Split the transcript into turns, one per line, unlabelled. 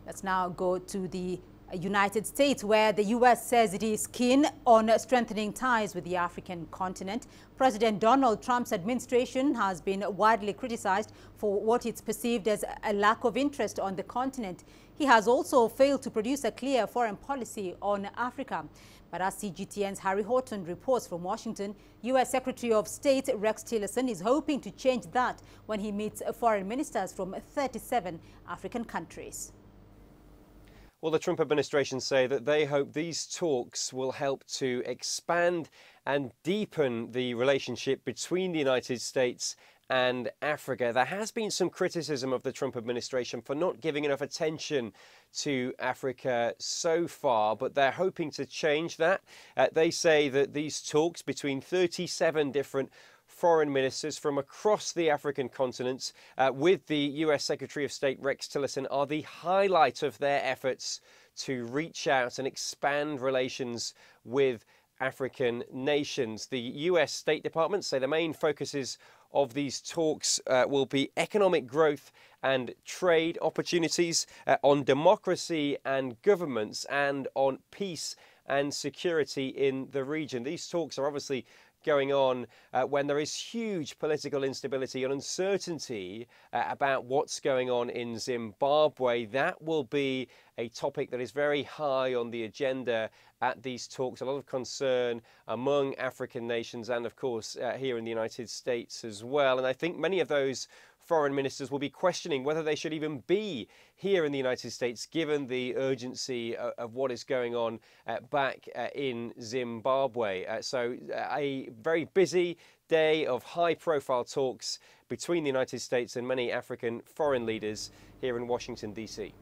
Let's now go to the United States, where the U.S. says it is keen on strengthening ties with the African continent. President Donald Trump's administration has been widely criticized for what it's perceived as a lack of interest on the continent. He has also failed to produce a clear foreign policy on Africa. But as CGTN's Harry Horton reports from Washington, U.S. Secretary of State Rex Tillerson is hoping to change that when he meets foreign ministers from 37 African countries.
Well, the Trump administration say that they hope these talks will help to expand and deepen the relationship between the United States and Africa. There has been some criticism of the Trump administration for not giving enough attention to Africa so far, but they're hoping to change that. They say that these talks between 37 different foreign ministers from across the African continent with the US Secretary of State Rex Tillerson are the highlight of their efforts to reach out and expand relations with African nations. The US State Department say the main focuses of these talks will be economic growth and trade opportunities, on democracy and governments, and on peace and security in the region. These talks are obviously going on when there is huge political instability and uncertainty about what's going on in Zimbabwe. That will be a topic that is very high on the agenda at these talks. A lot of concern among African nations and, of course, here in the United States as well. And I think many of those foreign ministers will be questioning whether they should even be here in the United States, given the urgency of what is going on back in Zimbabwe. So a very busy day of high-profile talks between the United States and many African foreign leaders here in Washington, D.C.